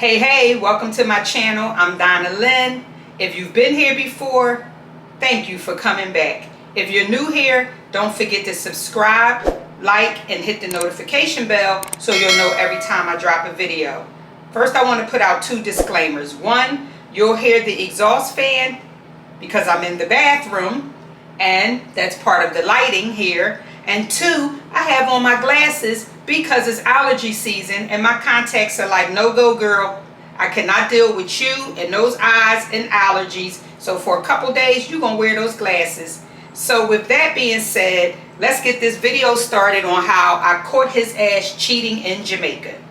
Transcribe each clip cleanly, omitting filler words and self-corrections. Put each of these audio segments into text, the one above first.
Hey, welcome to my channel. I'm Donna Lynn. If you've been here before, thank you for coming back. If you're new here, don't forget to subscribe, like, and hit the notification bell so you'll know every time I drop a video. First, I want to put out two disclaimers. One, you'll hear the exhaust fan because I'm in the bathroom, and that's part of the lighting here. And two, I have on my glasses because it's allergy season and my contacts are like, no go girl, I cannot deal with you and those eyes and allergies. So for a couple days, you're gonna wear those glasses. So with that being said, let's get this video started on how I caught his ass cheating in Jamaica.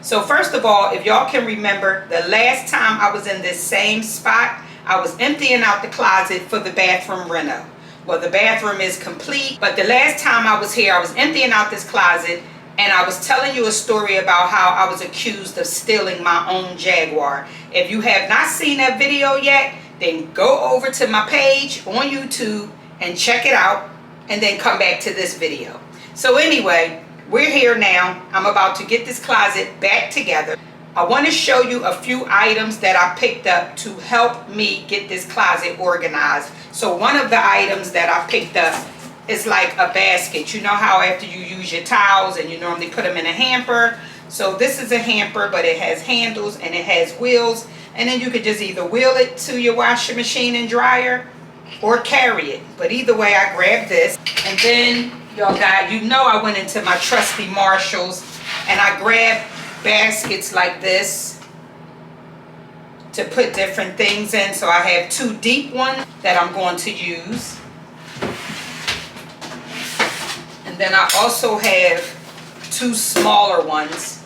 So first of all, if y'all can remember, the last time I was in this same spot, I was emptying out the closet for the bathroom reno. Well, the bathroom is complete, but the last time I was here, I was emptying out this closet and I was telling you a story about how I was accused of stealing my own Jaguar. If you have not seen that video yet, then go over to my page on YouTube and check it out and then come back to this video. So anyway, we're here now. I'm about to get this closet back together. I want to show you a few items that I picked up to help me get this closet organized. So one of the items that I picked up is like a basket. You know how after you use your towels and you normally put them in a hamper? So this is a hamper, but it has handles and it has wheels. And then you could just either wheel it to your washing machine and dryer or carry it. But either way, I grabbed this. And then, y'all got, you know I went into my trusty Marshalls and I grabbed baskets like this to put different things in. So I have two deep ones that I'm going to use. And then I also have two smaller ones.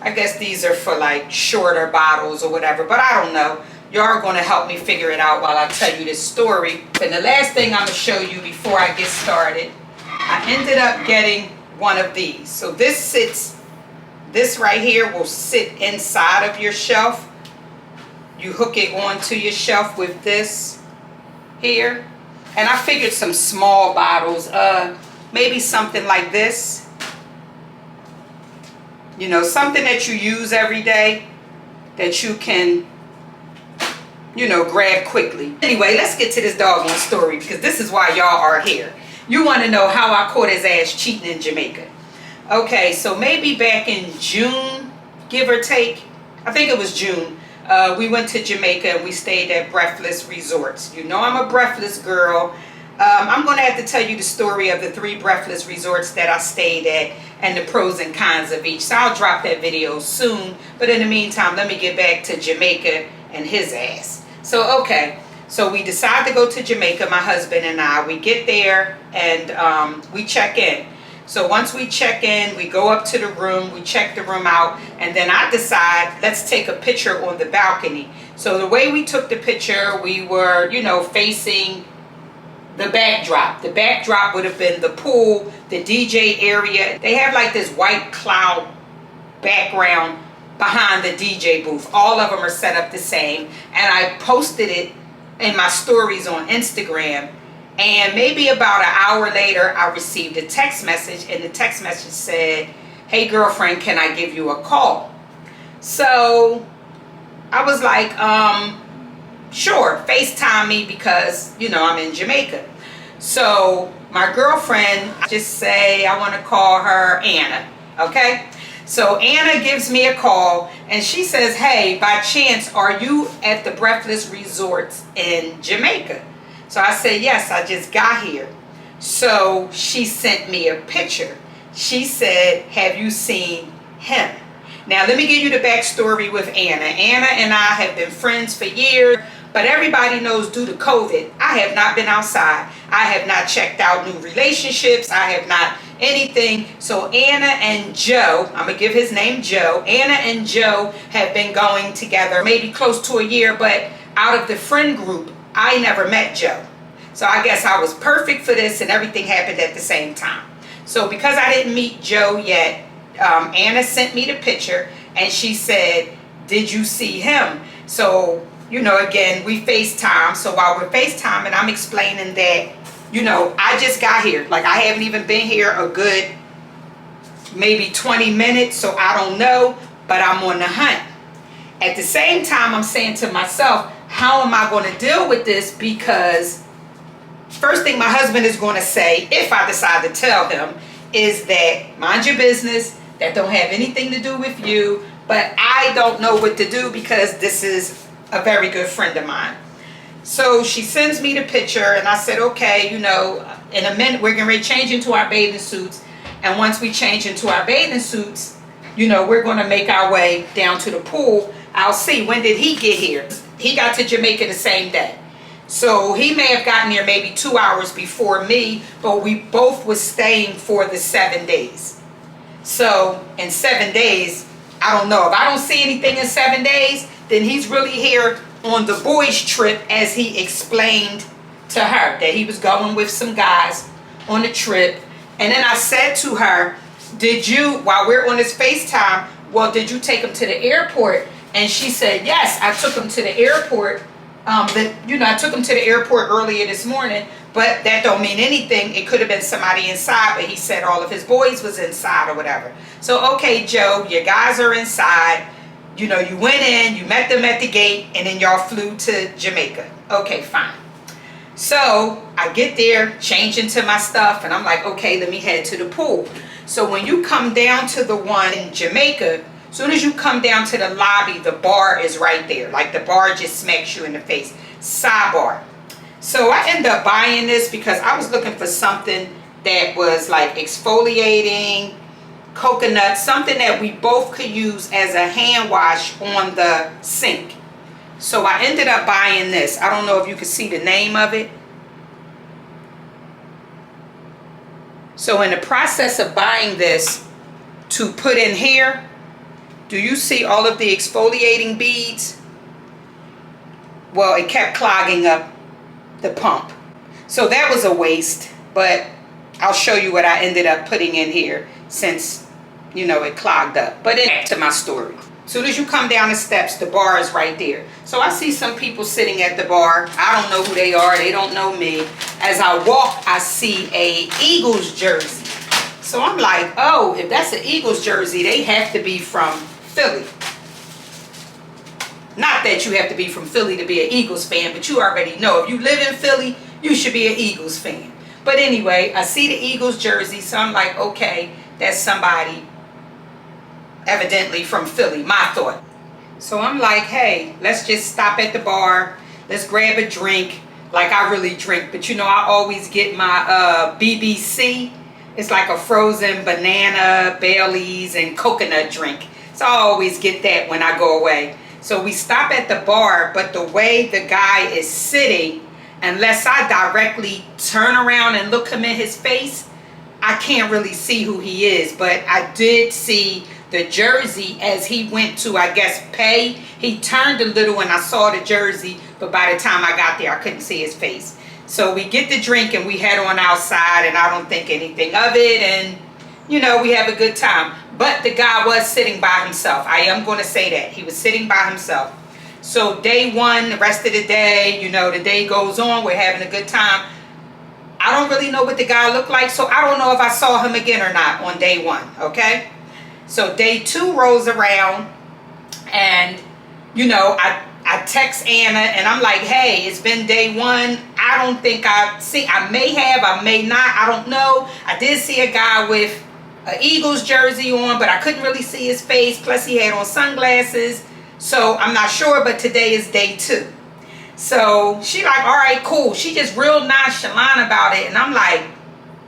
I guess these are for like shorter bottles or whatever, but I don't know. Y'all are going to help me figure it out while I tell you this story. And the last thing I'm going to show you before I get started, I ended up getting one of these. So this right here will sit inside of your shelf. You hook it onto your shelf with this here. And I figured some small bottles, maybe something like this. You know, something that you use every day that you can, you know, grab quickly. Anyway, let's get to this doggone story because this is why y'all are here. You want to know how I caught his ass cheating in Jamaica. Okay, so maybe back in June, give or take, I think it was June, we went to Jamaica and we stayed at Breathless Resorts. You know I'm a Breathless girl. I'm going to have to tell you the story of the 3 Breathless Resorts that I stayed at and the pros and cons of each. So I'll drop that video soon. But in the meantime, let me get back to Jamaica and his ass. So, okay. So we decide to go to Jamaica, my husband and I. We get there and we check in. So once we check in, we go up to the room, we check the room out, and then I decide, let's take a picture on the balcony. So the way we took the picture, we were, you know, facing the backdrop. The backdrop would have been the pool, the DJ area. They have like this white cloud background behind the DJ booth. All of them are set up the same. And I posted it in my stories on Instagram. And maybe about an hour later, I received a text message, and the text message said, hey girlfriend, can I give you a call? So I was like, sure, FaceTime me because, you know, I'm in Jamaica. So my girlfriend, just say I want to call her Anna, okay? So Anna gives me a call and she says, hey, by chance, are you at the Breathless Resorts in Jamaica? So I said, yes, I just got here. So she sent me a picture. She said, have you seen him? Now, let me give you the backstory with Anna. Anna and I have been friends for years, but everybody knows due to COVID, I have not been outside. I have not checked out new relationships. I have not anything. So Anna and Joe, I'm going to give his name Joe. Anna and Joe have been going together maybe close to a year, but out of the friend group, I never met Joe. So I guess I was perfect for this and everything happened at the same time. So because I didn't meet Joe yet, Anna sent me the picture and she said, did you see him? So, you know, again, we FaceTime. So while we're FaceTiming, I'm explaining that, you know, I just got here. Like I haven't even been here a good maybe 20 minutes. So I don't know. but I'm on the hunt. At the same time, I'm saying to myself, how am I going to deal with this? Because first thing my husband is going to say, if I decide to tell him, is that mind your business, that don't have anything to do with you, but I don't know what to do because this is a very good friend of mine. So she sends me the picture, and I said, okay, you know, in a minute we're going to change into our bathing suits, and once we change into our bathing suits, you know, we're going to make our way down to the pool. I'll see, when did he get here? He got to Jamaica the same day. So he may have gotten here maybe 2 hours before me, but we both was staying for the 7 days. So in 7 days, I don't know. If I don't see anything in 7 days, then he's really here on the boys' trip, as he explained to her that he was going with some guys on the trip. And then I said to her, did you, while we're on this FaceTime, well, did you take him to the airport? And she said, yes, I took him to the airport. I took him to the airport earlier this morning, but that don't mean anything. It could have been somebody inside, but he said all of his boys was inside or whatever. So, okay, Joe, your guys are inside. You know, you went in, you met them at the gate, and then y'all flew to Jamaica. Okay, fine. So I get there, change into my stuff, and I'm like, okay, let me head to the pool. So when you come down to the one in Jamaica, as soon as you come down to the lobby, the bar is right there. Like the bar just smacks you in the face. Sidebar. So I ended up buying this because I was looking for something that was like exfoliating, coconut, something that we both could use as a hand wash on the sink. So I ended up buying this. I don't know if you can see the name of it. So in the process of buying this to put in here, do you see all of the exfoliating beads? Well, it kept clogging up the pump. So that was a waste, but I'll show you what I ended up putting in here since, you know, it clogged up. But back to my story. As soon as you come down the steps, the bar is right there. So I see some people sitting at the bar. I don't know who they are. They don't know me. As I walk, I see a Eagles jersey. So I'm like, oh, if that's an Eagles jersey, they have to be from Philly. Not that you have to be from Philly to be an Eagles fan, but you already know if you live in Philly, you should be an Eagles fan. But anyway, I see the Eagles jersey, so I'm like, okay, that's somebody evidently from Philly, my thought. So I'm like, hey, let's just stop at the bar. Let's grab a drink. Like I really drink, but you know, I always get my BBC. It's like a frozen banana, Bailey's, and coconut drink. So I always get that when I go away. So we stop at the bar, but the way the guy is sitting, unless I directly turn around and look him in his face, I can't really see who he is. But I did see the jersey as he went to, I guess, pay. He turned a little and I saw the jersey, but by the time I got there, I couldn't see his face. So we get the drink and we head on outside, and I don't think anything of it, and you know, we have a good time. But the guy was sitting by himself. I am going to say that. He was sitting by himself. So day one, the rest of the day, you know, the day goes on, we're having a good time. I don't really know what the guy looked like, so I don't know if I saw him again or not on day one, okay? So day two rolls around, and, you know, I text Anna, and I'm like, hey, it's been day one. I don't think I may have, I may not, I don't know. I did see a guy with an Eagles jersey on, but I couldn't really see his face. Plus, he had on sunglasses. So I'm not sure, but today is day two. So she like, all right, cool. She just real nonchalant about it. And I'm like,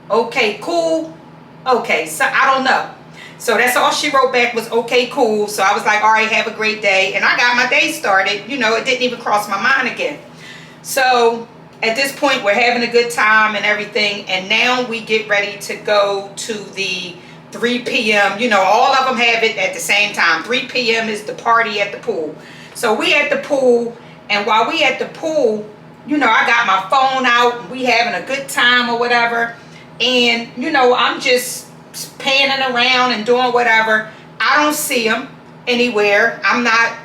okay, cool. Okay, so I don't know. So that's all she wrote back was, okay, cool. So I was like, all right, have a great day. And I got my day started. You know, it didn't even cross my mind again. So at this point, we're having a good time and everything. And now we get ready to go to the 3 p.m. You know, all of them have it at the same time. 3 p.m. is the party at the pool. So we at the pool. And while we at the pool, you know, I got my phone out. We having a good time or whatever. And, you know, I'm just panning around and doing whatever. I don't see him anywhere. I'm not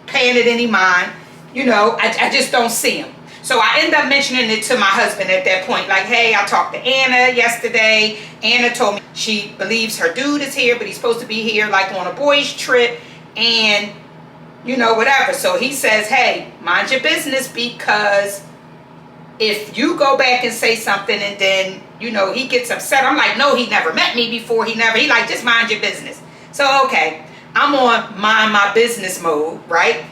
paying it any mind. You know, I just don't see him. So I end up mentioning it to my husband at that point. Like, hey, I talked to Anna yesterday. Anna told me she believes her dude is here, but he's supposed to be here like on a boys trip. And, you know, whatever. So he says, hey, mind your business, because if you go back and say something and then, you know, he gets upset. I'm like, no, he never met me before. He like, just mind your business. So, okay, I'm on mind my business mode, right?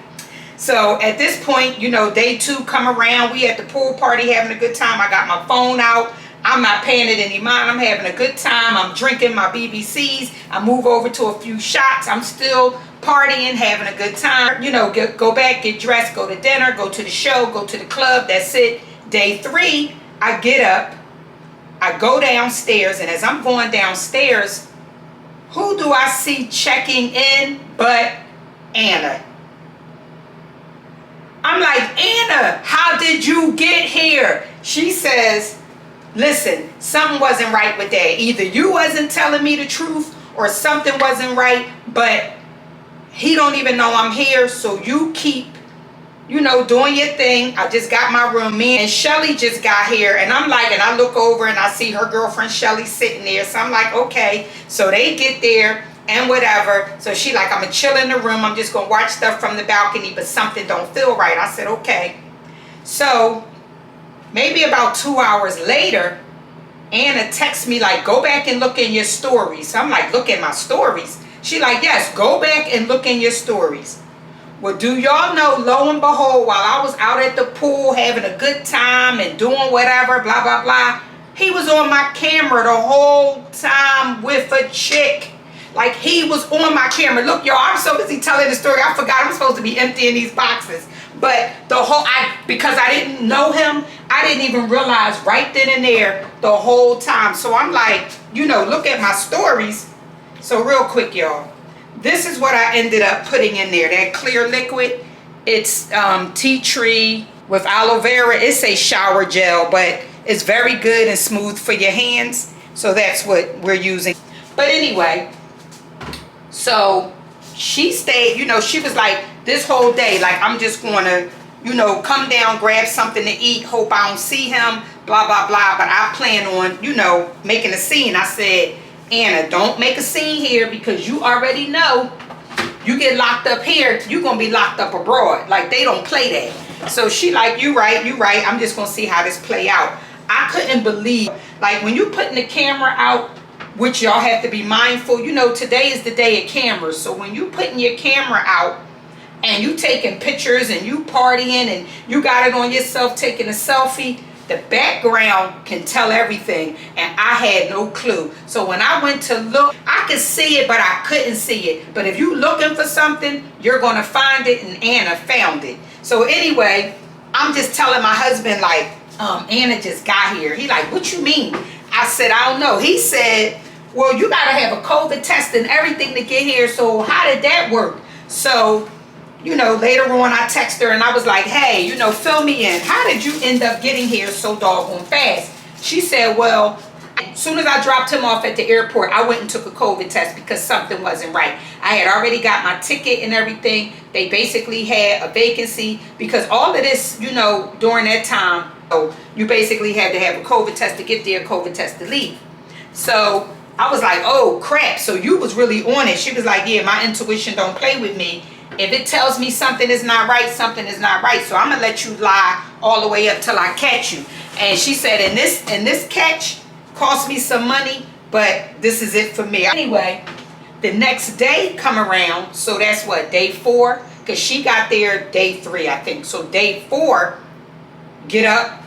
So at this point, you know, day 2 come around. We at the pool party having a good time. I got my phone out. I'm not paying it any mind. I'm having a good time. I'm drinking my BBCs. I move over to a few shots. I'm still partying, having a good time. You know, go back, get dressed, go to dinner, go to the show, go to the club. That's it. Day 3, I get up. I go downstairs. And as I'm going downstairs, who do I see checking in but Anna? I'm like, Anna, how did you get here? She says, listen, something wasn't right with that. Either you wasn't telling me the truth or something wasn't right, but he don't even know I'm here, so you keep, you know, doing your thing. I just got my room. Me and Shelly just got here, and I'm like, and I look over and I see her girlfriend Shelly sitting there. So I'm like, okay. So they get there and whatever. So she like, I'm gonna chill in the room. I'm just gonna watch stuff from the balcony, but something don't feel right. I said, okay. So maybe about 2 hours later, Anna texts me like, go back and look in your stories. So I'm like, look at my stories. She like, yes, go back and look in your stories. Well, do y'all know, lo and behold, while I was out at the pool having a good time and doing whatever, blah, blah, blah, he was on my camera the whole time with a chick. Like, he was on my camera. Look, y'all, I'm so busy telling the story, I forgot I'm supposed to be emptying these boxes. But because I didn't know him, I didn't even realize right then and there the whole time. So I'm like, you know, look at my stories. So real quick, y'all. This is what I ended up putting in there. That clear liquid. It's tea tree with aloe vera. It's a shower gel, but it's very good and smooth for your hands. So that's what we're using. But anyway, so she stayed, you know, she was like, this whole day, like, I'm just going to, you know, come down, grab something to eat, hope I don't see him, blah, blah, blah. But I plan on, you know, making a scene. I said, Anna, don't make a scene here, because you already know you get locked up here, you're going to be locked up abroad. Like, they don't play that. So she like, you right. I'm just going to see how this play out. I couldn't believe, like, when you putting the camera out, which y'all have to be mindful, you know, today is the day of cameras. So when you putting your camera out and you taking pictures and you partying and you got it on yourself taking a selfie, the background can tell everything, and I had no clue. So when I went to look, I could see it, but I couldn't see it. But if you looking for something, you're going to find it, and Anna found it. So anyway, I'm just telling my husband, like, Anna just got here. He like, what you mean? I said, I don't know. He said, well, you got to have a COVID test and everything to get here. So how did that work? So, you know, later on I texted her and I was like, hey, you know, fill me in. How did you end up getting here so doggone fast? She said, well, as soon as I dropped him off at the airport, I went and took a COVID test because something wasn't right. I had already got my ticket and everything. They basically had a vacancy because all of this, you know, during that time, so you basically had to have a COVID test to get there, a COVID test to leave. So I was like, oh, crap. So you was really on it. She was like, yeah, my intuition don't play with me. If it tells me something is not right, something is not right. So I'm going to let you lie all the way up till I catch you. And she said, and this catch cost me some money, but this is it for me. Anyway, the next day come around. So that's what, day 4? Because she got there day 3, I think. So day 4, get up,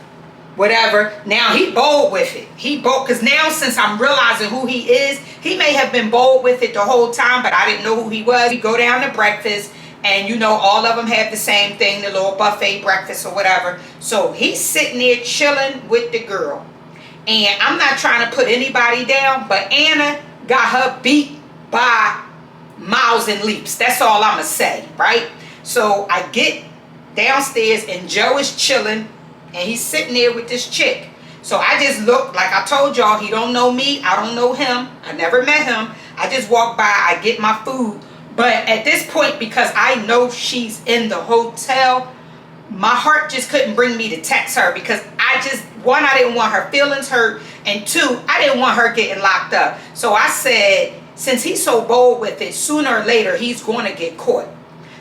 whatever. Now he bold with it. He bold, because now since I'm realizing who he is, he may have been bold with it the whole time, but I didn't know who he was. We go down to breakfast, and you know, all of them have the same thing, the little buffet breakfast or whatever. So he's sitting there chilling with the girl. And I'm not trying to put anybody down, but Anna got her beat by miles and leaps. That's all I'm going to say, right? So I get downstairs, and Joe is chilling, and he's sitting there with this chick. So I just look, like I told y'all, he don't know me. I don't know him. I never met him. I just walk by. I get my food. But at this point, because I know she's in the hotel, my heart just couldn't bring me to text her because one, I didn't want her feelings hurt, and two, I didn't want her getting locked up. So I said, since he's so bold with it, sooner or later he's going to get caught.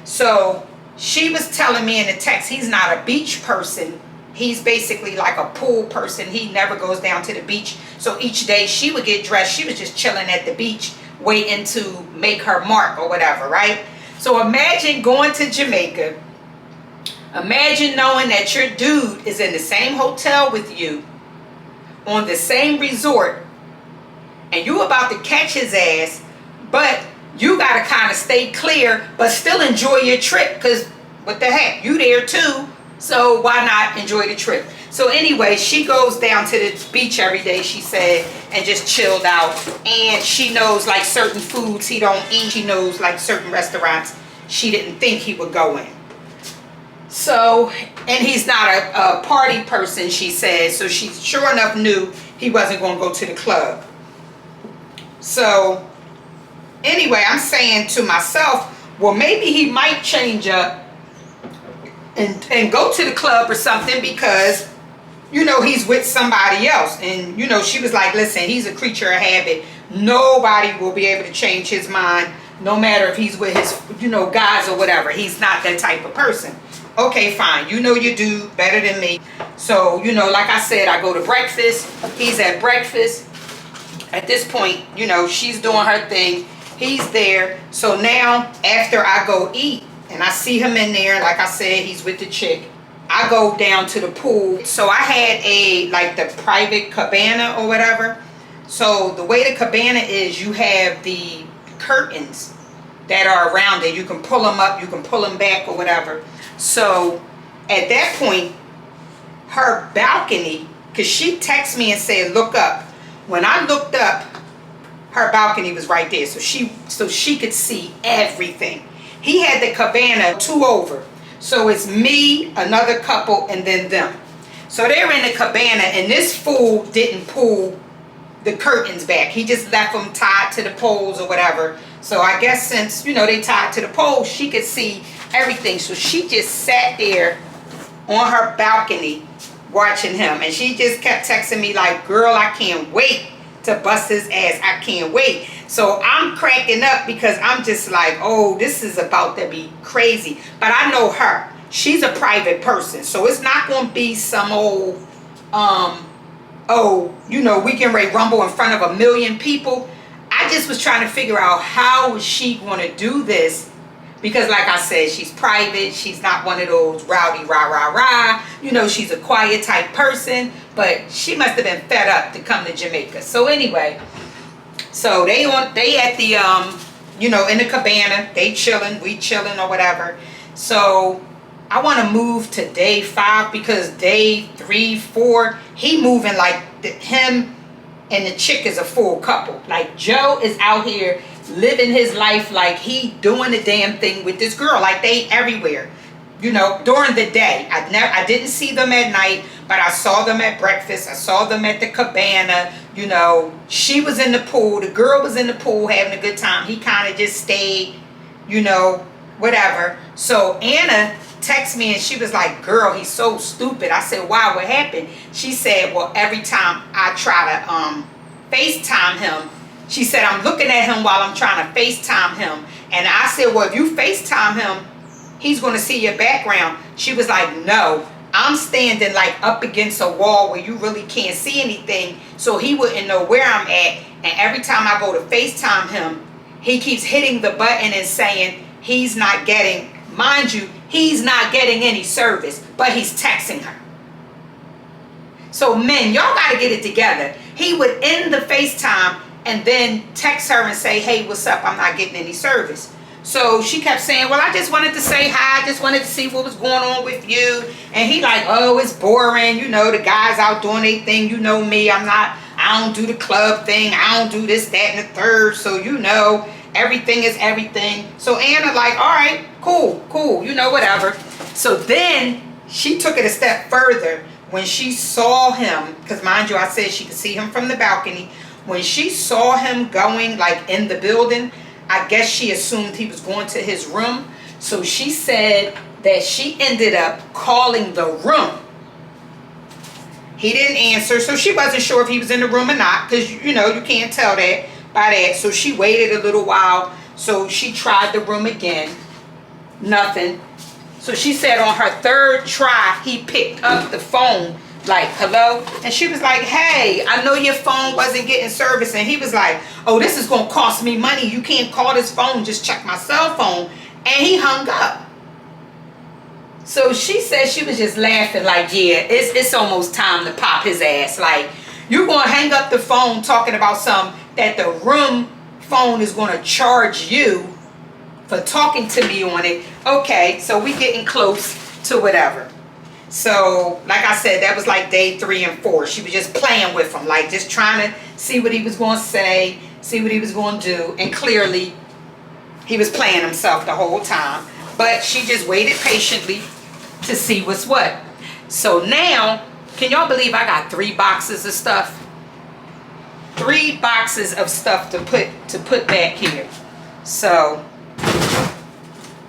So she was telling me in the text he's not a beach person. He's basically like a pool person. He never goes down to the beach. So each day she would get dressed, she was just chilling at the beach waiting to make her mark or whatever, right? So imagine going to Jamaica. Imagine knowing that your dude is in the same hotel with you, on the same resort, and you about to catch his ass, but you got to kind of stay clear, but still enjoy your trip, because what the heck, you there too, so why not enjoy the trip? So anyway, she goes down to the beach every day, she said, and just chilled out. And she knows like certain foods he don't eat. She knows like certain restaurants she didn't think he would go in. So, and he's not a party person, she said. So she sure enough knew he wasn't going to go to the club. So anyway, I'm saying to myself, well, maybe he might change up and go to the club or something, because you know he's with somebody else. And you know, she was like, listen, he's a creature of habit. Nobody will be able to change his mind, no matter if he's with his, you know, guys or whatever. He's not that type of person. Okay, fine, you know you do better than me. So, you know, like I said, I go to breakfast, he's at breakfast. At this point, you know, she's doing her thing, he's there. So now after I go eat and I see him in there, like I said, he's with the chick, I go down to the pool. So I had like the private cabana or whatever. So the way the cabana is, you have the curtains that are around it. You can pull them up, you can pull them back or whatever. So at that point, her balcony, because she texted me and said, look up. When I looked up, her balcony was right there. So she could see everything. He had the cabana 2 over. So it's me, another couple, and then them. So they're in the cabana, and this fool didn't pull the curtains back. He just left them tied to the poles or whatever. So I guess since, you know, they tied to the poles, she could see everything. So she just sat there on her balcony watching him. And she just kept texting me like, girl, I can't wait to bust his ass. I can't wait. So I'm cracking up because I'm just like, oh, this is about to be crazy. But I know her. She's a private person. So it's not going to be some old, oh, you know, we can rumble in front of 1 million people. I just was trying to figure out how is she going to do this, because like I said, she's private. She's not one of those rowdy rah rah rah, you know, she's a quiet type person, but she must have been fed up to come to Jamaica. So anyway, so they at the you know, in the cabana, they chilling, we chilling or whatever. So I want to move to day 5, because day 3, 4, he moving like him and the chick is a full couple. Like Joe is out here living his life like he doing the damn thing with this girl. Like they everywhere, you know, during the day. I didn't see them at night, but I saw them at breakfast. I saw them at the cabana. You know, she was in the pool. The girl was in the pool having a good time. He kind of just stayed, you know, whatever. So Anna texted me and she was like, girl, he's so stupid. I said, why? What happened? She said, well, every time I try to FaceTime him, she said, I'm looking at him while I'm trying to FaceTime him. And I said, well, if you FaceTime him, he's going to see your background. She was like, no, I'm standing like up against a wall where you really can't see anything, so he wouldn't know where I'm at. And every time I go to FaceTime him, he keeps hitting the button and saying he's not getting, mind you, he's not getting any service, but he's texting her. So men, y'all got to get it together. He would end the FaceTime and then text her and say, hey, what's up? I'm not getting any service. So she kept saying, well, I just wanted to say hi. I just wanted to see what was going on with you. And he like, oh, it's boring. You know, the guys out doing their thing. You know me. I don't do the club thing. I don't do this, that, and the third. So, you know, everything is everything. So Anna like, all right, cool. You know, whatever. So then she took it a step further when she saw him. Because mind you, I said she could see him from the balcony. When she saw him going like in the building, I guess she assumed he was going to his room. So she said, that she ended up calling the room. He didn't answer, so she wasn't sure if he was in the room or not, because, you know, you can't tell that by that. So she waited a little while. So she tried the room again. Nothing. So she said on her third try, he picked up the phone, like, hello? And she was like, hey, I know your phone wasn't getting service. And he was like, oh, this is going to cost me money. You can't call this phone. Just check my cell phone. And he hung up. So she said she was just laughing like, yeah, it's almost time to pop his ass. Like, you're going to hang up the phone talking about something that the room phone is going to charge you for talking to me on it. Okay, so we getting close to whatever. So, like I said, that was like day 3 and 4. She was just playing with him, like just trying to see what he was going to say, see what he was going to do. And clearly, he was playing himself the whole time. But she just waited patiently to see what's what. So now, can y'all believe I got 3 boxes of stuff? 3 boxes of stuff to put back here. So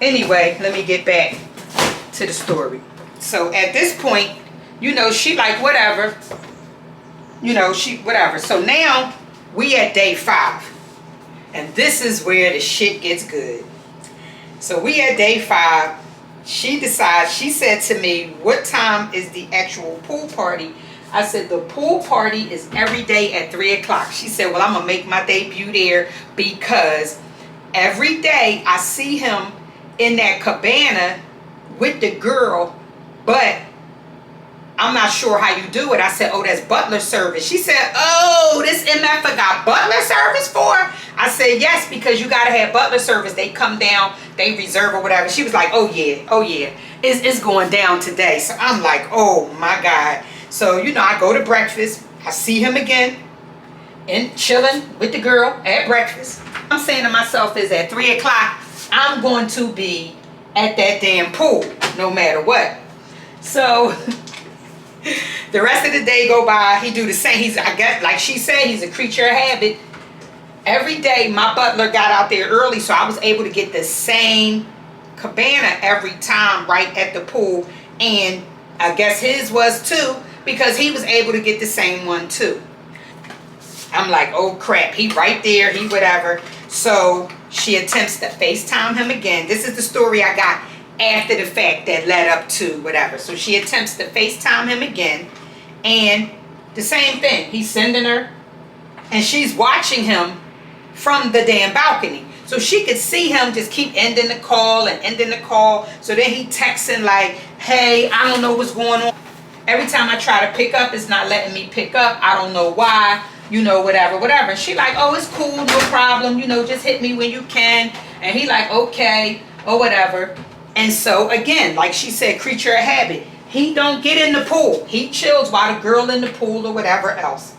anyway, let me get back to the story. So at this point, you know, she like whatever. You know, she whatever. So now we at day 5. And this is where the shit gets good. So we at day 5. She decides, she said to me, what time is the actual pool party? I said, the pool party is every day at 3 o'clock. She said, well, I'm going to make my debut there because every day I see him in that cabana with the girl, but I'm not sure how you do it. I said, oh, that's butler service. She said, oh, this MF got butler service for? I said, yes, because you got to have butler service. They come down, they reserve or whatever. She was like, oh, yeah. It's going down today. So I'm like, oh, my God. So, you know, I go to breakfast. I see him again and chilling with the girl at breakfast. I'm saying to myself is at 3 o'clock, I'm going to be at that damn pool no matter what. So the rest of the day go by. He do the same. I guess, like she said, he's a creature of habit. Every day my butler got out there early, so I was able to get the same cabana every time right at the pool. And I guess his was too, because he was able to get the same one too. I'm like, oh crap, he right there, he whatever. So she attempts to FaceTime him again. This is the story I got after the fact that led up to whatever. So she attempts to FaceTime him again, and the same thing. He's sending her, and she's watching him from the damn balcony. So she could see him just keep ending the call and ending the call. So then he texting like, hey, I don't know what's going on. Every time I try to pick up, it's not letting me pick up. I don't know why, you know, whatever. And she like, oh, it's cool, no problem. You know, just hit me when you can. And he like, okay, or whatever. And so again, like she said, creature of habit. He don't get in the pool. He chills while the girl in the pool or whatever else.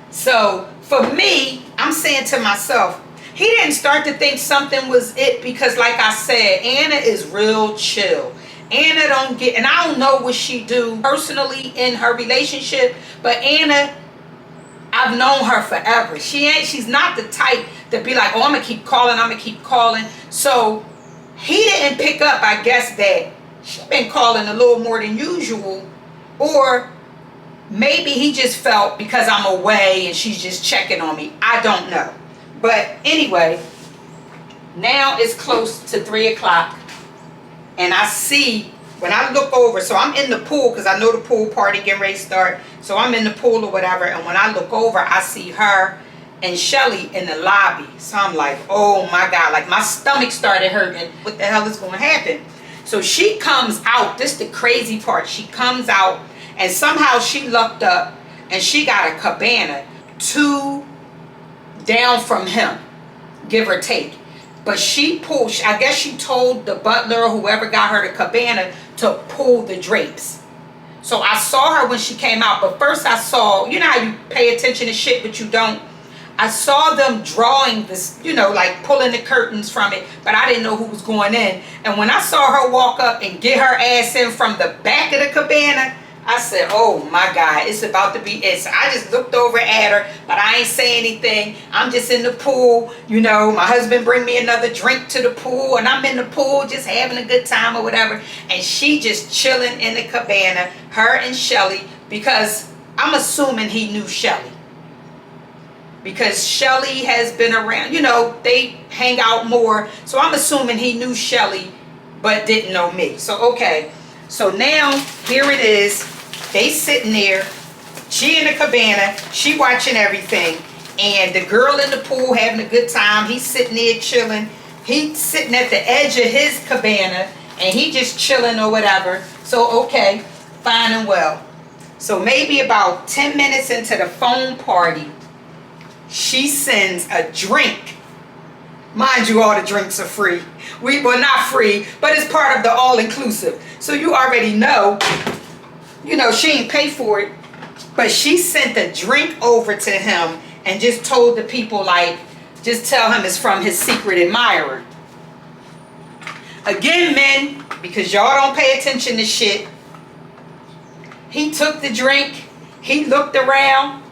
So for me, I'm saying to myself, he didn't start to think something was it, because like I said, Anna is real chill. Anna don't get, and I don't know what she do personally in her relationship, but Anna, I've known her forever. She's not the type to be like, oh, I'm gonna keep calling. So he didn't pick up, I guess that she been calling a little more than usual, or maybe he just felt because I'm away and she's just checking on me. I don't know. But anyway, now it's close to 3 o'clock. And I see, when I look over, so I'm in the pool because I know the pool party getting ready to start. So I'm in the pool or whatever. And when I look over, I see her and Shelly in the lobby. So I'm like, oh my God, like my stomach started hurting. What the hell is going to happen? So she comes out. This is the crazy part. She comes out and somehow she lucked up and she got a cabana 2 down from him, give or take. But she pulled, I guess she told the butler or whoever got her the cabana to pull the drapes. So I saw her when she came out, but first I saw, you know how you pay attention to shit but you don't? I saw them drawing this, you know, like pulling the curtains from it, but I didn't know who was going in. And when I saw her walk up and get her ass in from the back of the cabana, I said, oh my God, it's about to be it. So I just looked over at her, but I ain't say anything. I'm just in the pool. You know, my husband bring me another drink to the pool, and I'm in the pool just having a good time or whatever. And she just chilling in the cabana, her and Shelly, because I'm assuming he knew Shelly. Because Shelly has been around, you know, they hang out more. So I'm assuming he knew Shelly, but didn't know me. So, okay. So now, here it is. They sitting there. She in the cabana. She watching everything. And the girl in the pool having a good time. He's sitting there chilling. He's sitting at the edge of his cabana. And he just chilling or whatever. So, okay. Fine and well. So maybe about 10 minutes into the phone party, she sends a drink. Mind you, all the drinks are free. Well, not free, but it's part of the all-inclusive. So you already know, you know, she ain't pay for it. But she sent a drink over to him and just told the people, like, just tell him it's from his secret admirer. Again, men, because y'all don't pay attention to shit, he took the drink, he looked around,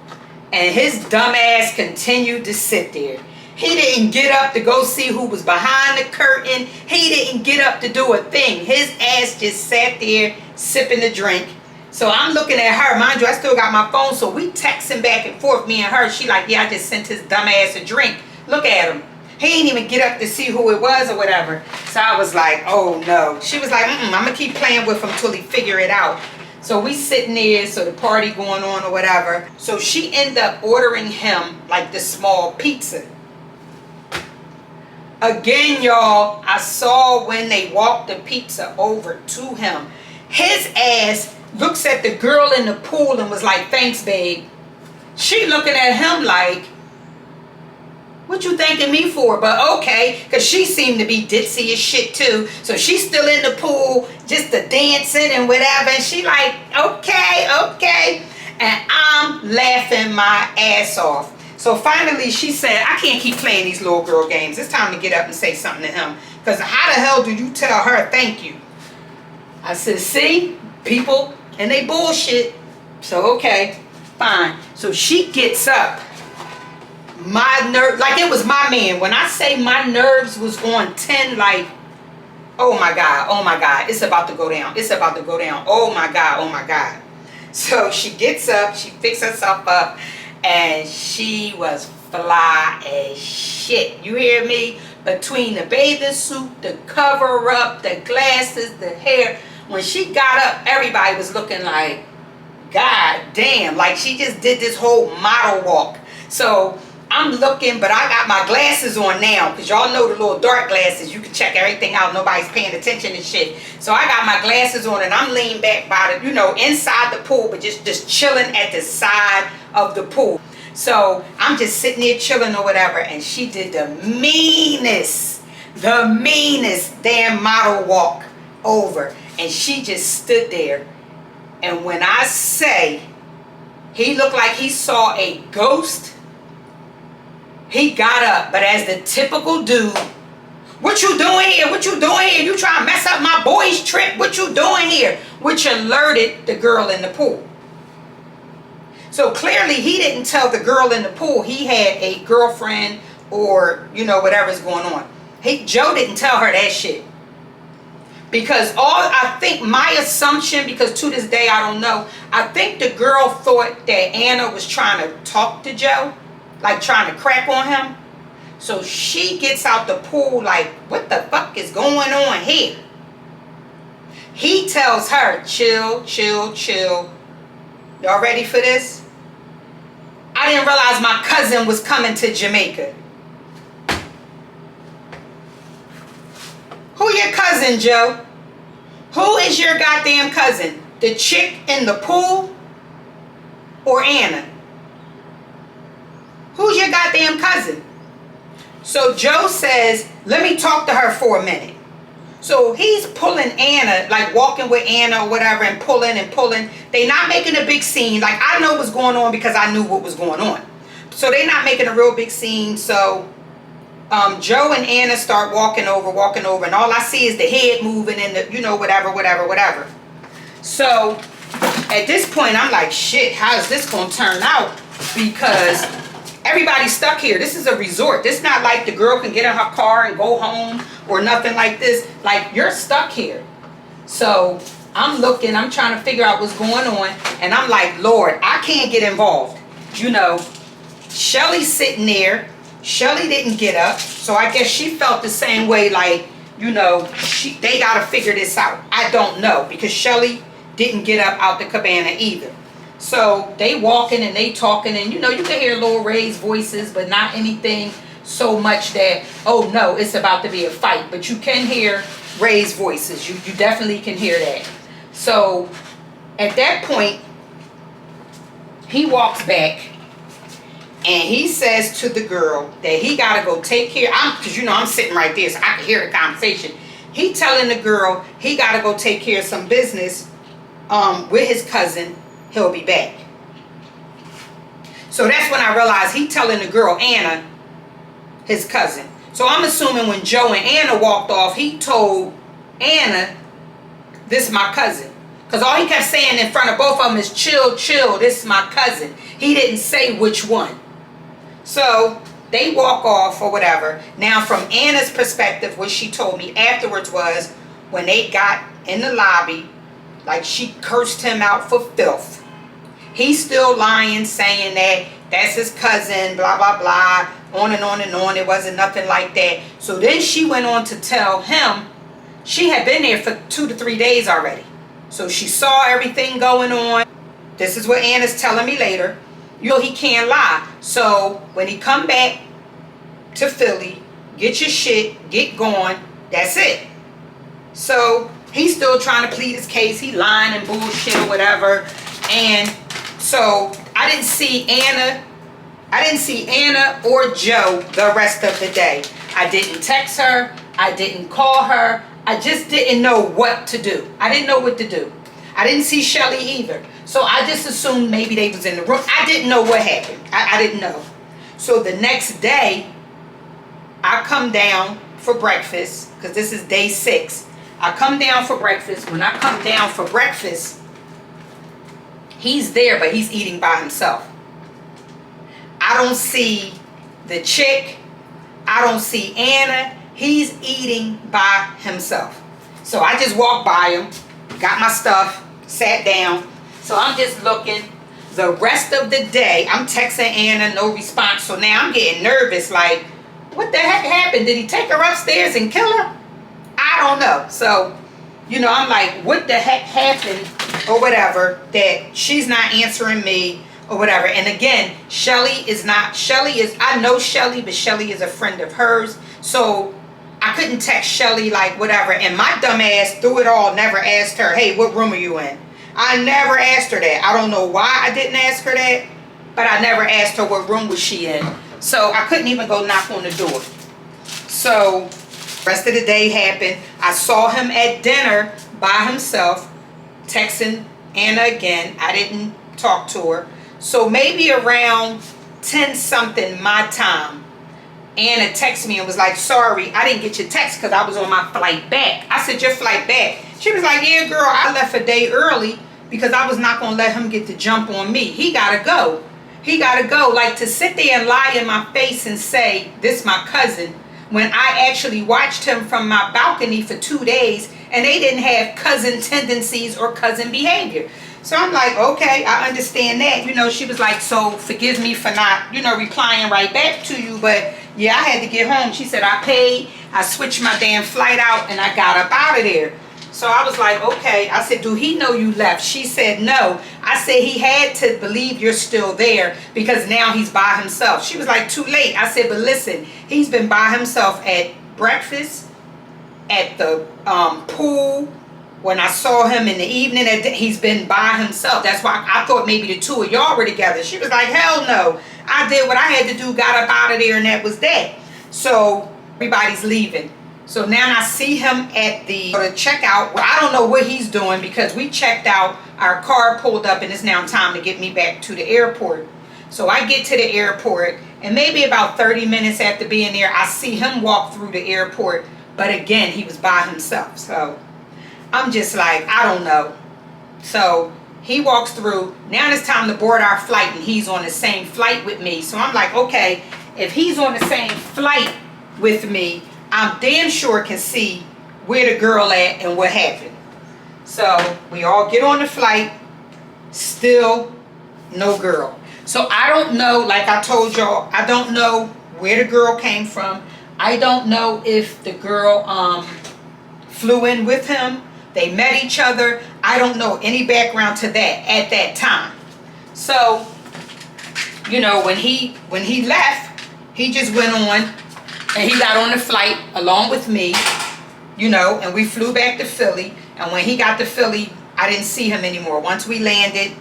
and his dumb ass continued to sit there. He didn't get up to go see who was behind the curtain. He didn't get up to do a thing. His ass just sat there sipping the drink. So I'm looking at her. Mind you, I still got my phone, so we texting back and forth, me and her. She like, yeah, I just sent his dumb ass a drink. Look at him. He ain't even get up to see who it was or whatever. So I was like, oh no. She was like, I'm going to keep playing with him till he figure it out. So we sitting there, so the party going on or whatever. So she ended up ordering him like the small pizza. Again, y'all, I saw when they walked the pizza over to him. His ass looks at the girl in the pool and was like, thanks, babe. She looking at him like, what you thanking me for? But okay, because she seemed to be ditzy as shit too. So she's still in the pool, just the dancing and whatever. And she like, okay. And I'm laughing my ass off. So finally she said, I can't keep playing these little girl games. It's time to get up and say something to him. Because how the hell do you tell her thank you? I said, see, people and they bullshit. So okay, fine. So she gets up. My nerve, like it was my man. When I say my nerves was on 10, like, oh my God, it's about to go down. It's about to go down. Oh my God. So she gets up, she picks herself up, and she was fly as shit. You hear me? Between the bathing suit, the cover up, the glasses, the hair. When she got up, everybody was looking like, God damn, like she just did this whole model walk. So I'm looking, but I got my glasses on now, because y'all know the little dark glasses. You can check everything out. Nobody's paying attention and shit. So I got my glasses on, and I'm leaning back by the, you know, inside the pool, but just chilling at the side of the pool. So I'm just sitting there chilling or whatever, and she did the meanest damn model walk over. And she just stood there. And when I say he looked like he saw a ghost, he got up, but as the typical dude, what you doing here? What you doing here? You trying to mess up my boy's trip? What you doing here? Which alerted the girl in the pool. So clearly he didn't tell the girl in the pool he had a girlfriend or, you know, whatever's going on. Joe didn't tell her that shit. Because I think my assumption, because to this day I don't know, I think the girl thought that Anna was trying to talk to Joe. Like trying to crack on him. So she gets out the pool like, what the fuck is going on here? He tells her, chill. Y'all ready for this? I didn't realize my cousin was coming to Jamaica. Who your cousin, Joe? Who is your goddamn cousin? The chick in the pool or Anna? Who's your goddamn cousin? So Joe says, let me talk to her for a minute. So he's pulling Anna, like walking with Anna or whatever, and pulling. They not making a big scene. Like I know what's going on because I knew what was going on. So they not making a real big scene. So Joe and Anna start walking over, and all I see is the head moving and the, you know, whatever. So at this point, I'm like, shit, how is this going to turn out? Because everybody's stuck here. This is a resort. This is not like the girl can get in her car and go home or nothing like this. Like, you're stuck here. So I'm looking, I'm trying to figure out what's going on. And I'm like, Lord, I can't get involved. You know, Shelly's sitting there. Shelly didn't get up. So I guess she felt the same way, like, you know, they got to figure this out. I don't know, because Shelly didn't get up out the cabana either. So they walking and they talking, and you know, you can hear little raised voices, but not anything so much that, oh no, it's about to be a fight. But you can hear raised voices. You definitely can hear that. So at that point, he walks back and he says to the girl that he got to go take care. Because, you know, I'm sitting right there, so I can hear the conversation. He telling the girl he got to go take care of some business with his cousin. He'll be back. So that's when I realized he telling the girl, Anna, his cousin. So I'm assuming when Joe and Anna walked off, he told Anna, this is my cousin. Because all he kept saying in front of both of them is, chill, chill, this is my cousin. He didn't say which one. So they walk off or whatever. Now from Anna's perspective, what she told me afterwards was, when they got in the lobby, like, she cursed him out for filth. He's still lying, saying that that's his cousin, blah, blah, blah, on and on and on. It wasn't nothing like that. So then she went on to tell him she had been there for 2 to 3 days already. So she saw everything going on. This is what Anna's telling me later. You know, he can't lie. So when he come back to Philly, get your shit, get going, that's it. So he's still trying to plead his case. He lying and bullshit or whatever. And so I didn't see Anna or Joe the rest of the day. I didn't text her. I didn't call her. I just didn't know what to do. I didn't know what to do. I didn't see Shelly either. So I just assumed maybe they was in the room. I didn't know what happened. I didn't know. So the next day, I come down for breakfast, because this is day 6. I come down for breakfast. When I come down for breakfast, he's there, but he's eating by himself. I don't see the chick. I don't see Anna. He's eating by himself. So I just walked by him, got my stuff, sat down. So I'm just looking. The rest of the day, I'm texting Anna, no response. So now I'm getting nervous, like, what the heck happened? Did he take her upstairs and kill her? I don't know. So, you know, I'm like, what the heck happened or whatever, that she's not answering me or whatever. And again, I know Shelly, but Shelly is a friend of hers. So I couldn't text Shelly, like, whatever. And my dumb ass, through it all, never asked her, hey, what room are you in? I never asked her that. I don't know why I didn't ask her that, but I never asked her what room was she in. So I couldn't even go knock on the door. So rest of the day happened. I saw him at dinner by himself, texting Anna again. I didn't talk to her. So maybe around 10 something my time, Anna texted me and was like, sorry, I didn't get your text because I was on my flight back. I said, your flight back? She was like, yeah, girl, I left a day early because I was not going to let him get the jump on me. He got to go. He got to go. Like, to sit there and lie in my face and say, this my cousin, when I actually watched him from my balcony for 2 days and they didn't have cousin tendencies or cousin behavior. So I'm like, okay, I understand that. You know, she was like, so forgive me for not, you know, replying right back to you. But yeah, I had to get home. She said, I paid, I switched my damn flight out, and I got up out of there. So I was like, okay. I said, do he know you left? She said, no. I said, he had to believe you're still there because now he's by himself. She was like, too late. I said, but listen, he's been by himself at breakfast, at the pool. When I saw him in the evening, he's been by himself. That's why I thought maybe the two of y'all were together. She was like, hell no. I did what I had to do, got up out of there, and that was that. So everybody's leaving. So now I see him at the checkout. Well, I don't know what he's doing because we checked out. Our car pulled up, and it's now time to get me back to the airport. So I get to the airport, and maybe about 30 minutes after being there, I see him walk through the airport. But again, he was by himself. So I'm just like, I don't know. So He walks through. Now it's time to board our flight, and he's on the same flight with me. So I'm like, okay, if he's on the same flight with me, I'm damn sure can see where the girl at and what happened. So we all get on the flight. Still no girl. So I don't know, like I told y'all, I don't know where the girl came from. I don't know if the girl flew in with him. They met each other. I don't know any background to that at that time. So, you know, when he left, he just went on and he got on the flight along with me, you know, and we flew back to Philly. And when he got to Philly, I didn't see him anymore. Once we landed,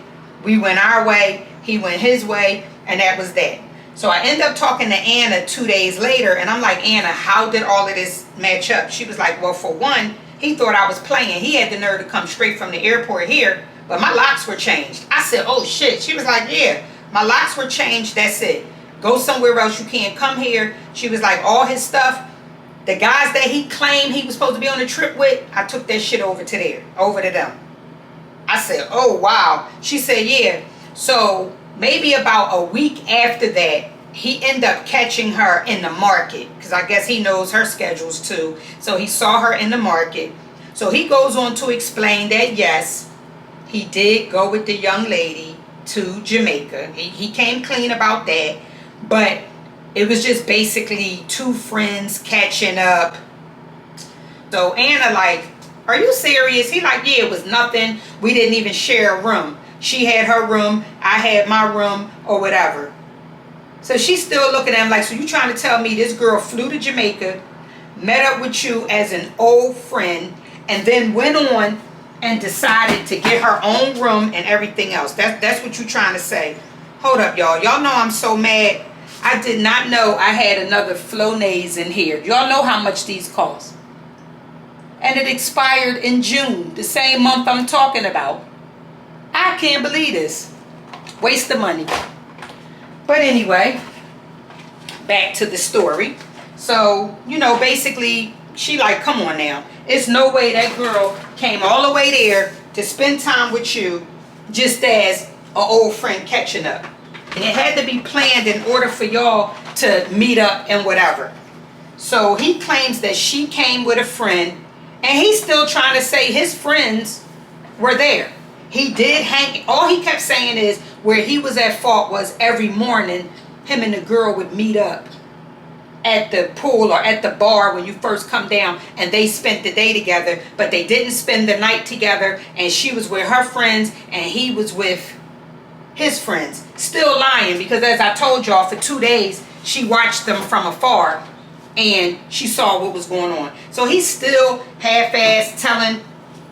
we went our way, he went his way, and that was that. So I ended up talking to Anna 2 days later, and I'm like, Anna, how did all of this match up? She was like, well, for one, he thought I was playing. He had the nerve to come straight from the airport here, but my locks were changed. I said, oh shit. She was like, yeah, my locks were changed, that's it. Go somewhere else, you can't come here. She was like, all his stuff, the guys that he claimed he was supposed to be on a trip with, I took that shit over to them. I said, oh wow. She said, yeah. So maybe about a week after that, he ended up catching her in the market, because I guess he knows her schedules too. So he saw her in the market. So he goes on to explain that yes, he did go with the young lady to Jamaica. He came clean about that, but it was just basically two friends catching up. So Anna like, are you serious? He like, yeah, it was nothing. We didn't even share a room. She had her room, I had my room, or whatever. So she's still looking at him like, so you trying to tell me this girl flew to Jamaica, met up with you as an old friend, and then went on and decided to get her own room and everything else? That's what you're trying to say. Hold up, y'all. Y'all know I'm so mad. I did not know I had another Flonase in here. Y'all know how much these cost. And it expired in June, the same month I'm talking about. I can't believe this. Waste of money. But anyway, back to the story. So, you know, basically, she like, come on now. It's no way that girl came all the way there to spend time with you just as an old friend catching up. And it had to be planned in order for y'all to meet up and whatever. So he claims that she came with a friend, and he's still trying to say his friends were there. He did hang. All he kept saying is where he was at fault was every morning him and the girl would meet up at the pool or at the bar when you first come down, and they spent the day together, but they didn't spend the night together, and she was with her friends and he was with his friends. Still lying, because as I told y'all, for 2 days she watched them from afar and she saw what was going on. So he's still half-assed telling,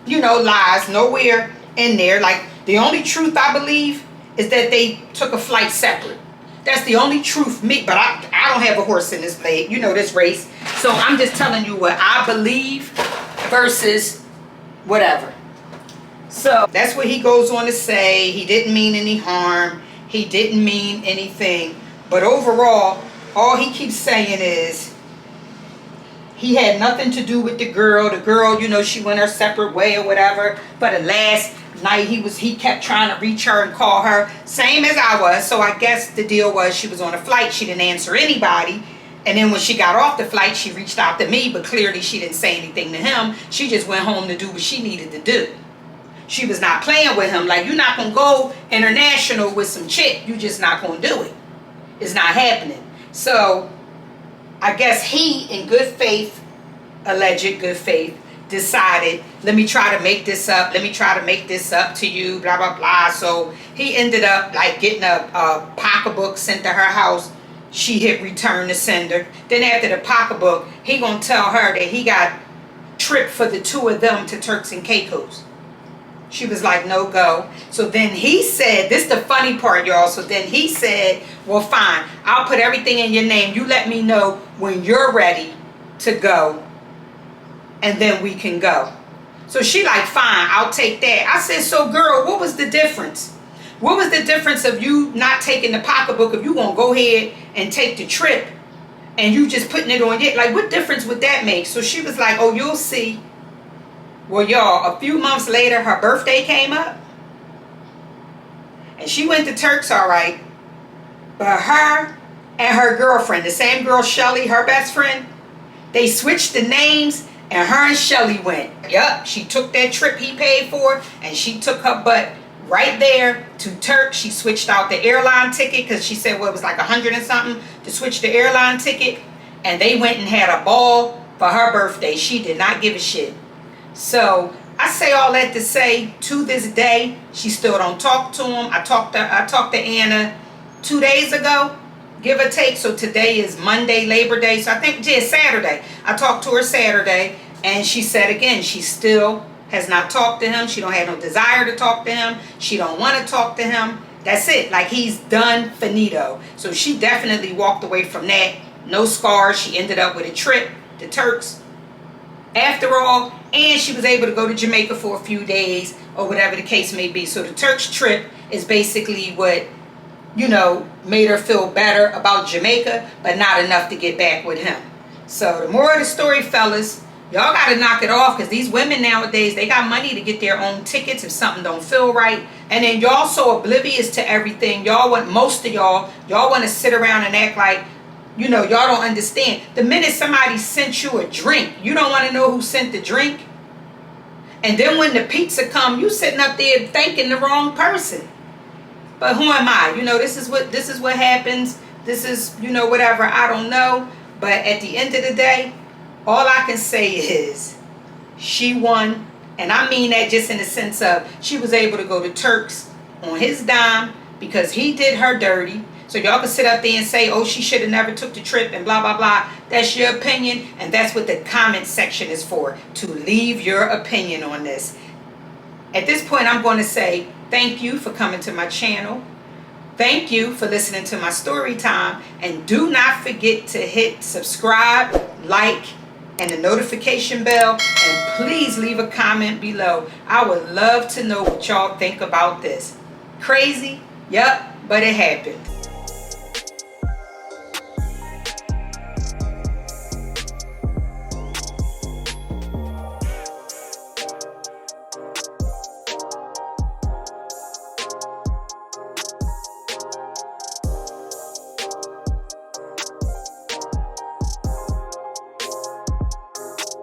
you know, lies. Nowhere in there. Like, the only truth I believe is that they took a flight separate. That's the only truth. But I don't have a horse in this leg, you know, this race. So I'm just telling you what I believe versus whatever. So that's what he goes on to say. He didn't mean any harm. He didn't mean anything. But overall, all he keeps saying is he had nothing to do with the girl. The girl, you know, she went her separate way or whatever. But the last night he kept trying to reach her and call her, same as I was. So I guess the deal was she was on a flight. She didn't answer anybody. And then when she got off the flight, she reached out to me, but clearly she didn't say anything to him. She just went home to do what she needed to do. She was not playing with him. Like, you're not going to go international with some chick. You're just not going to do it. It's not happening. So I guess he, in good faith, alleged good faith, decided, let me try to make this up. Let me try to make this up to you, blah, blah, blah. So he ended up like getting a pocketbook sent to her house. She hit return to sender. Then after the pocketbook, he gonna tell her that he got trip for the two of them to Turks and Caicos. She was like, no go. So then he said, this is the funny part, y'all. So then he said, well, fine. I'll put everything in your name. You let me know when you're ready to go, and then we can go. So she like, fine, I'll take that. I said, so girl, what was the difference? What was the difference of you not taking the pocketbook, if you gonna go ahead and take the trip and you just putting it on your, like, what difference would that make? So she was like, oh, you'll see. Well, y'all, a few months later, her birthday came up. And she went to Turks, all right. But her and her girlfriend, the same girl, Shelly, her best friend, they switched the names, and her and Shelly went. Yup, she took that trip he paid for, and she took her butt right there to Turks. She switched out the airline ticket because she said, well, it was like 100 and something to switch the airline ticket. And they went and had a ball for her birthday. She did not give a shit. So I say all that to say, to this day, she still don't talk to him. I talked to Anna 2 days ago, give or take. So today is Monday, Labor Day. So I think it's Saturday. I talked to her Saturday, and she said again, she still has not talked to him. She don't have no desire to talk to him. She don't want to talk to him. That's it. Like, he's done, finito. So she definitely walked away from that. No scars. She ended up with a trip to Turks after all, and she was able to go to Jamaica for a few days or whatever the case may be. So the Turks trip is basically what, you know, made her feel better about Jamaica, but not enough to get back with him. So the moral of the story, fellas, y'all got to knock it off, because these women nowadays, they got money to get their own tickets if something don't feel right. And then y'all so oblivious to everything. Y'all want, most of y'all want to sit around and act like, you know, y'all don't understand. The minute somebody sent you a drink, you don't want to know who sent the drink. And then when the pizza come, you sitting up there thanking the wrong person. But who am I? You know, this is what happens. This is, you know, whatever. I don't know. But at the end of the day, all I can say is she won. And I mean that just in the sense of she was able to go to Turks on his dime because he did her dirty. So y'all can sit up there and say, oh, she should have never took the trip and blah, blah, blah. That's your opinion. And that's what the comment section is for, to leave your opinion on this. At this point, I'm going to say thank you for coming to my channel. Thank you for listening to my story time. And do not forget to hit subscribe, like, and the notification bell. And please leave a comment below. I would love to know what y'all think about this. Crazy? Yep, but it happened.